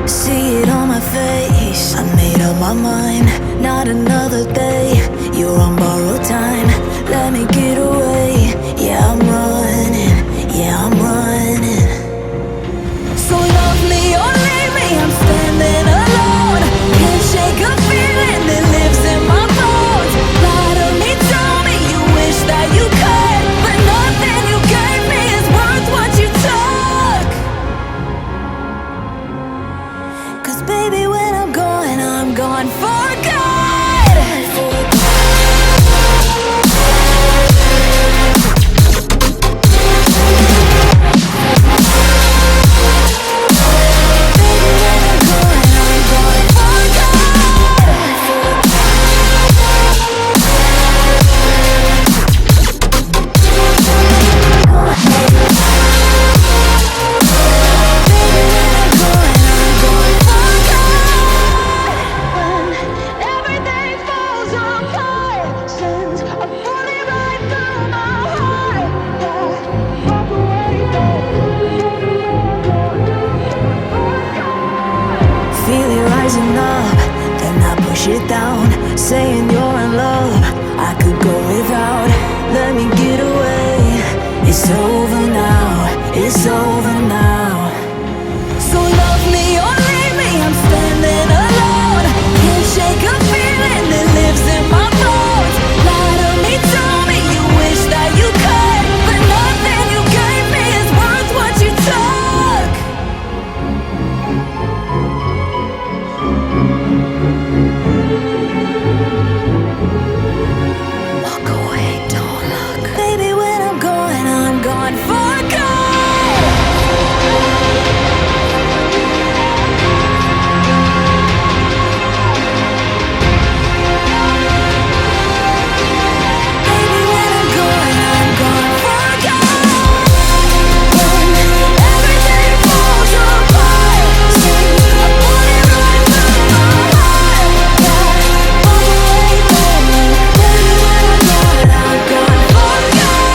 See it on my face, I made up my mind. Not another day, you're on borrowed time. Let me get away, yeah I'm running, yeah I'm running. So love me or leave me, I'm standing alone. Can't shake a feeling that lives in my bones. Lie to me, tell me you wish that you could, but nothing you gave me is worth what you took. Cause baby when I'm gone for good. It down, saying you're in love, I could go without. Let me get away. It's over now, it's over now. So love me or leave me, I'm standing alone. Can't shake a feeling that lives in my bones. Lie to me, tell me you wish that you could, but nothing you gave me is worth what you took. Walk away, don't look. Baby, when I'm gone for good. Baby, when I'm gone for good. When everything falls apart, since I put it right through my heart. Yeah, walk away, baby. Baby, when I'm gone for good.